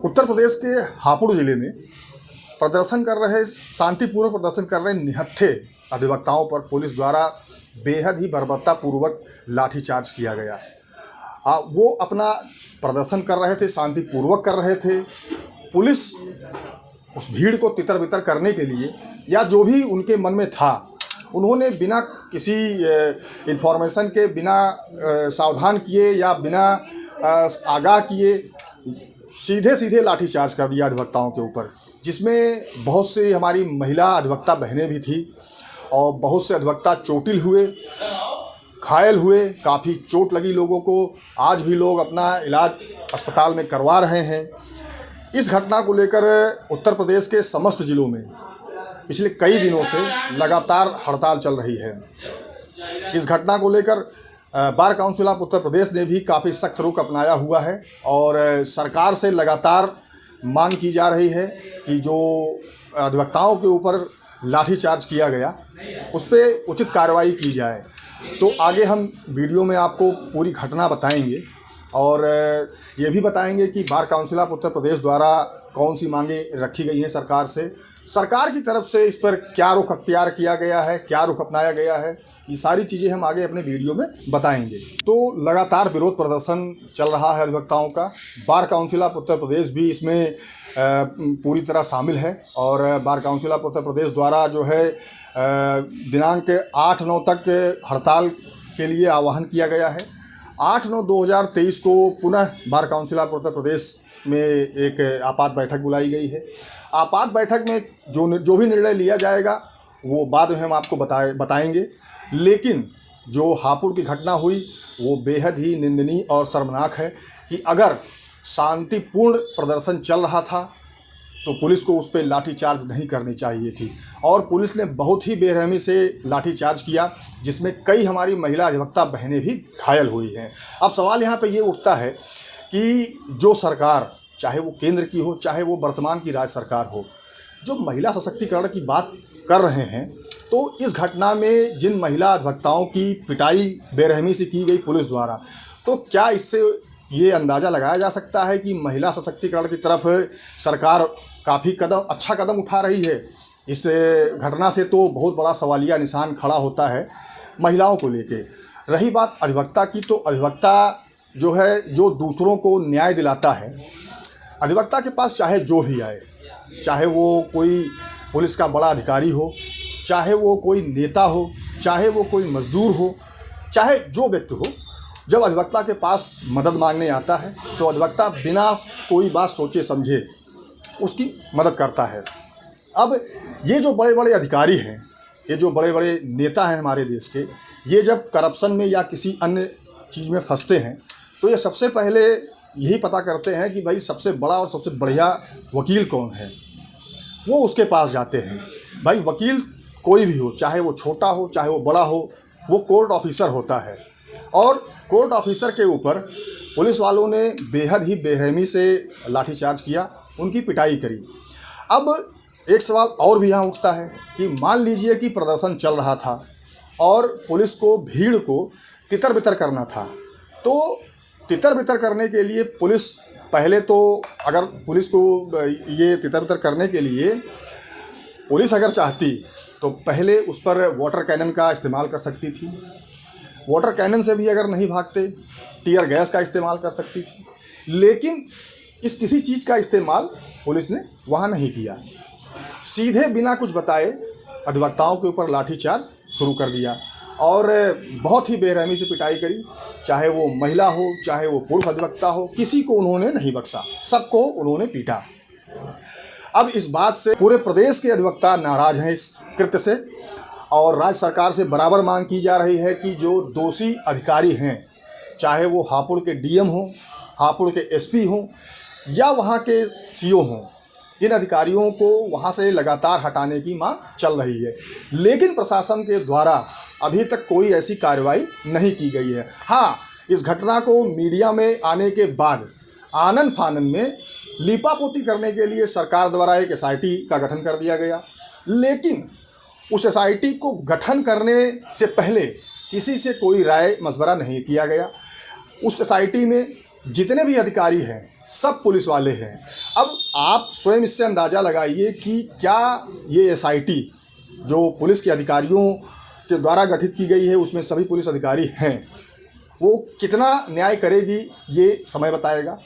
उत्तर प्रदेश के हापुड़ जिले में शांतिपूर्वक प्रदर्शन कर रहे निहत्थे अधिवक्ताओं पर पुलिस द्वारा बेहद ही बर्बरतापूर्वक लाठीचार्ज किया गया। वो अपना प्रदर्शन कर रहे थे, शांतिपूर्वक कर रहे थे। पुलिस उस भीड़ को तितर बितर करने के लिए या जो भी उनके मन में था, उन्होंने बिना किसी इन्फॉर्मेशन के, बिना सावधान किए या बिना आगाह किए सीधे लाठीचार्ज कर दिया अधिवक्ताओं के ऊपर, जिसमें बहुत से हमारी महिला अधिवक्ता बहनें भी थी और बहुत से अधिवक्ता चोटिल हुए, घायल हुए। काफ़ी चोट लगी लोगों को। आज भी लोग अपना इलाज अस्पताल में करवा रहे हैं। इस घटना को लेकर उत्तर प्रदेश के समस्त जिलों में पिछले कई दिनों से लगातार हड़ताल चल रही है। इस घटना को लेकर bar council of Uttar Pradesh ने भी काफ़ी सख्त रुख अपनाया हुआ है और सरकार से लगातार मांग की जा रही है कि जो अधिवक्ताओं के ऊपर लाठीचार्ज किया गया उस पर उचित कार्रवाई की जाए। तो आगे हम वीडियो में आपको पूरी घटना बताएंगे और ये भी बताएंगे कि bar council of Uttar Pradesh द्वारा कौन सी मांगें रखी गई हैं सरकार से, सरकार की तरफ से इस पर क्या रुख अख्तियार किया गया है, क्या रुख अपनाया गया है। ये सारी चीज़ें हम आगे अपने वीडियो में बताएंगे। तो लगातार विरोध प्रदर्शन चल रहा है अधिवक्ताओं का। Bar council of Uttar Pradesh भी इसमें पूरी तरह शामिल है और bar council of Uttar Pradesh द्वारा जो है दिनांक 8-9 तक हड़ताल के लिए आह्वान किया गया है। 8/9/2023 को पुनः bar council of Uttar Pradesh में एक आपात बैठक बुलाई गई है। आपात बैठक में जो भी निर्णय लिया जाएगा वो बाद में हम आपको बताएंगे। लेकिन जो हापुड़ की घटना हुई वो बेहद ही निंदनीय और शर्मनाक है कि अगर शांतिपूर्ण प्रदर्शन चल रहा था तो पुलिस को उस पर लाठीचार्ज नहीं करनी चाहिए थी और पुलिस ने बहुत ही बेरहमी से लाठीचार्ज किया, जिसमें कई हमारी महिला अधिवक्ता बहनें भी घायल हुई हैं। अब सवाल यहाँ पे ये उठता है कि जो सरकार, चाहे वो केंद्र की हो चाहे वो वर्तमान की राज्य सरकार हो, जो महिला सशक्तिकरण की बात कर रहे हैं, तो इस घटना में जिन महिला अधिवक्ताओं की पिटाई बेरहमी से की गई पुलिस द्वारा, तो क्या इससे ये अंदाज़ा लगाया जा सकता है कि महिला सशक्तिकरण की तरफ सरकार काफ़ी अच्छा कदम उठा रही है? इस घटना से तो बहुत बड़ा सवालिया निशान खड़ा होता है महिलाओं को लेके। रही बात अधिवक्ता की, तो अधिवक्ता जो है जो दूसरों को न्याय दिलाता है, अधिवक्ता के पास चाहे जो भी आए, चाहे वो कोई पुलिस का बड़ा अधिकारी हो, चाहे वो कोई नेता हो, चाहे वो कोई मजदूर हो, चाहे जो व्यक्ति हो, जब अधिवक्ता के पास मदद मांगने आता है तो अधिवक्ता बिना कोई बात सोचे समझे उसकी मदद करता है। अब ये जो बड़े बड़े अधिकारी हैं, ये जो बड़े बड़े नेता हैं हमारे देश के, ये जब करप्शन में या किसी अन्य चीज़ में फंसते हैं तो ये सबसे पहले यही पता करते हैं कि भाई सबसे बड़ा और सबसे बढ़िया वकील कौन है, वो उसके पास जाते हैं। भाई वकील कोई भी हो, चाहे वो छोटा हो चाहे वो बड़ा हो, वो कोर्ट ऑफिसर होता है और कोर्ट ऑफिसर के ऊपर पुलिस वालों ने बेहद ही बेरहमी से लाठीचार्ज किया, उनकी पिटाई करी। अब एक सवाल और भी यहाँ उठता है कि मान लीजिए कि प्रदर्शन चल रहा था और पुलिस को भीड़ को तितर बितर करना था, तो तितर बितर करने के लिए पुलिस पहले तो, अगर पुलिस को ये तितर बितर करने के लिए पुलिस अगर चाहती तो पहले उस पर वाटर कैनन का इस्तेमाल कर सकती थी। वाटर कैनन से भी अगर नहीं भागते, टीयर गैस का इस्तेमाल कर सकती थी। लेकिन इस किसी चीज़ का इस्तेमाल पुलिस ने वहाँ नहीं किया। सीधे बिना कुछ बताए अधिवक्ताओं के ऊपर लाठीचार्ज शुरू कर दिया और बहुत ही बेरहमी से पिटाई करी। चाहे वो महिला हो चाहे वो पुरुष अधिवक्ता हो, किसी को उन्होंने नहीं बख्शा, सबको उन्होंने पीटा। अब इस बात से पूरे प्रदेश के अधिवक्ता नाराज हैं इस कृत्य से और राज्य सरकार से बराबर मांग की जा रही है कि जो दोषी अधिकारी हैं, चाहे वो हापुड़ के डीएम हों, हापुड़ के एसपी हों या वहाँ के सीओ हों, इन अधिकारियों को वहाँ से लगातार हटाने की मांग चल रही है। लेकिन प्रशासन के द्वारा अभी तक कोई ऐसी कार्रवाई नहीं की गई है। हाँ, इस घटना को मीडिया में आने के बाद आनन फानन में लीपापोती करने के लिए सरकार द्वारा एक एसआईटी का गठन कर दिया गया। लेकिन उस एसआईटी को गठन करने से पहले किसी से कोई राय मशवरा नहीं किया गया। उस एसआईटी में जितने भी अधिकारी हैं सब पुलिस वाले हैं। अब आप स्वयं इससे अंदाज़ा लगाइए कि क्या ये एसआईटी जो पुलिस के अधिकारियों के द्वारा गठित की गई है, उसमें सभी पुलिस अधिकारी हैं, वो कितना न्याय करेगी ये समय बताएगा।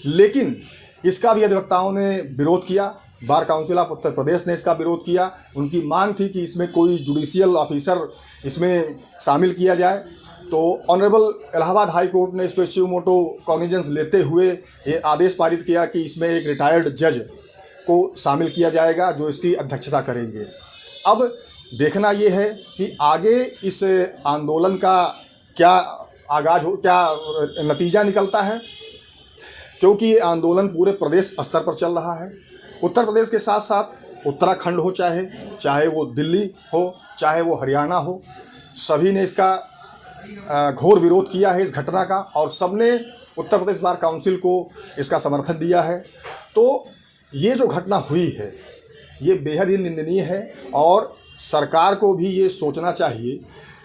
लेकिन इसका भी अधिवक्ताओं ने विरोध किया। Bar council of Uttar Pradesh ने इसका विरोध किया। उनकी मांग थी कि इसमें कोई जुडिशियल ऑफिसर इसमें शामिल किया जाए। तो ऑनरेबल इलाहाबाद हाई कोर्ट ने इस पर सुमोटो कॉग्निजेंस लेते हुए ये आदेश पारित किया कि इसमें एक रिटायर्ड जज को शामिल किया जाएगा जो इसकी अध्यक्षता करेंगे। अब देखना ये है कि आगे इस आंदोलन का क्या क्या नतीजा निकलता है, क्योंकि ये आंदोलन पूरे प्रदेश स्तर पर चल रहा है। उत्तर प्रदेश के साथ साथ उत्तराखंड हो, चाहे वो दिल्ली हो, चाहे वो हरियाणा हो, सभी ने इसका घोर विरोध किया है इस घटना का, और सबने उत्तर प्रदेश बार काउंसिल को इसका समर्थन दिया है। तो ये जो घटना हुई है ये बेहद ही निंदनीय है, और सरकार को भी ये सोचना चाहिए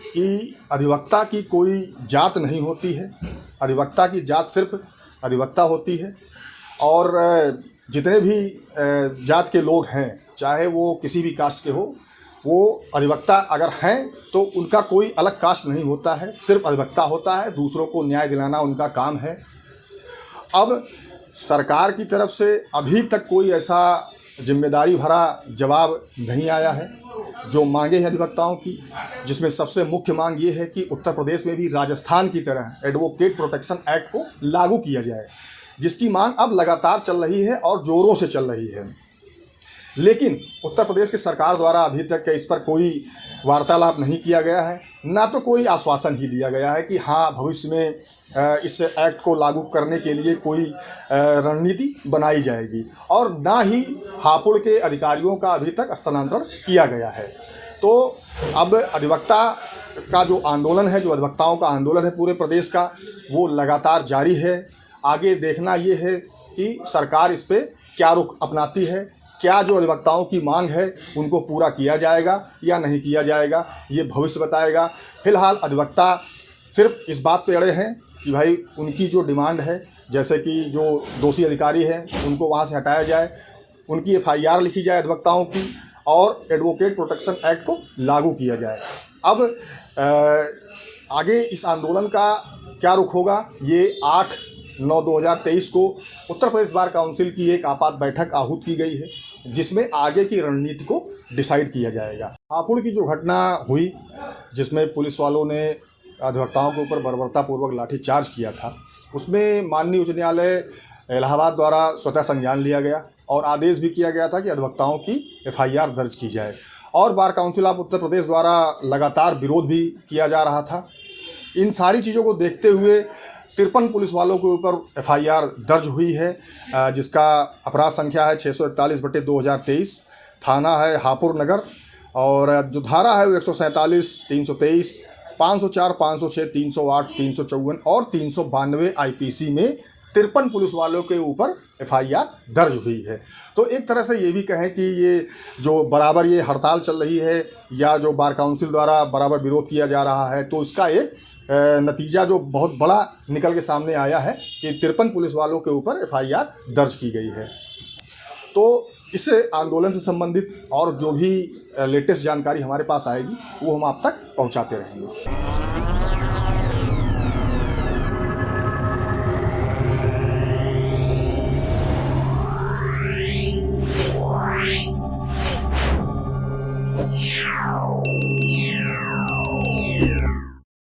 कि अधिवक्ता की कोई जात नहीं होती है। अधिवक्ता की जात सिर्फ अधिवक्ता होती है, और जितने भी जात के लोग हैं, चाहे वो किसी भी कास्ट के हो, वो अधिवक्ता अगर हैं तो उनका कोई अलग कास्ट नहीं होता है, सिर्फ अधिवक्ता होता है। दूसरों को न्याय दिलाना उनका काम है। अब सरकार की तरफ से अभी तक कोई ऐसा जिम्मेदारी भरा जवाब नहीं आया है जो मांगे हैं अधिवक्ताओं की, जिसमें सबसे मुख्य मांग ये है कि उत्तर प्रदेश में भी राजस्थान की तरह एडवोकेट प्रोटेक्शन एक्ट को लागू किया जाए, जिसकी मांग अब लगातार चल रही है और ज़ोरों से चल रही है। लेकिन उत्तर प्रदेश की सरकार द्वारा अभी तक इस पर कोई वार्तालाप नहीं किया गया है, ना तो कोई आश्वासन ही दिया गया है कि हाँ भविष्य में इस एक्ट को लागू करने के लिए कोई रणनीति बनाई जाएगी, और ना ही हापुड़ के अधिकारियों का अभी तक स्थानांतरण किया गया है। तो अब अधिवक्ता का जो आंदोलन है, जो अधिवक्ताओं का आंदोलन है पूरे प्रदेश का, वो लगातार जारी है। आगे देखना ये है कि सरकार इस पर क्या रुख अपनाती है, क्या जो अधिवक्ताओं की मांग है उनको पूरा किया जाएगा या नहीं किया जाएगा, ये भविष्य बताएगा। फिलहाल अधिवक्ता सिर्फ इस बात पे अड़े हैं कि भाई उनकी जो डिमांड है, जैसे कि जो दोषी अधिकारी हैं उनको वहाँ से हटाया जाए, उनकी एफआईआर लिखी जाए अधिवक्ताओं की, और एडवोकेट प्रोटेक्शन एक्ट को लागू किया जाए। अब आगे इस आंदोलन का क्या रुख होगा, ये 8/9/2023 को उत्तर प्रदेश बार काउंसिल की एक आपात बैठक आहूत की गई है, जिसमें आगे की रणनीति को डिसाइड किया जाएगा। हापुड़ की जो घटना हुई, जिसमें पुलिस वालों ने अधिवक्ताओं के ऊपर बर्बरतापूर्वक लाठीचार्ज किया था, उसमें माननीय उच्च न्यायालय इलाहाबाद द्वारा स्वतः संज्ञान लिया गया और आदेश भी किया गया था कि अधिवक्ताओं की एफआईआर दर्ज की जाए। और bar council of Uttar Pradesh द्वारा लगातार विरोध भी किया जा रहा था। इन सारी चीज़ों को देखते हुए 53 पुलिस वालों के ऊपर एफआईआर दर्ज हुई है, जिसका अपराध संख्या है 641/2023, थाना है हापुड़ नगर, और जो धारा है वो 147, 323, 504, 506, 308, 354 और 392 आईपीसी में 53 पुलिस वालों के ऊपर एफआईआर दर्ज हुई है। तो एक तरह से ये भी कहें कि ये जो बराबर ये हड़ताल चल रही है, या जो बार काउंसिल द्वारा बराबर विरोध किया जा रहा है, तो इसका एक नतीजा जो बहुत बड़ा निकल के सामने आया है कि 53 पुलिस वालों के ऊपर एफआईआर दर्ज की गई है। तो इस आंदोलन से संबंधित और जो भी लेटेस्ट जानकारी हमारे पास आएगी वो हम आप तक पहुंचाते रहेंगे। Meow.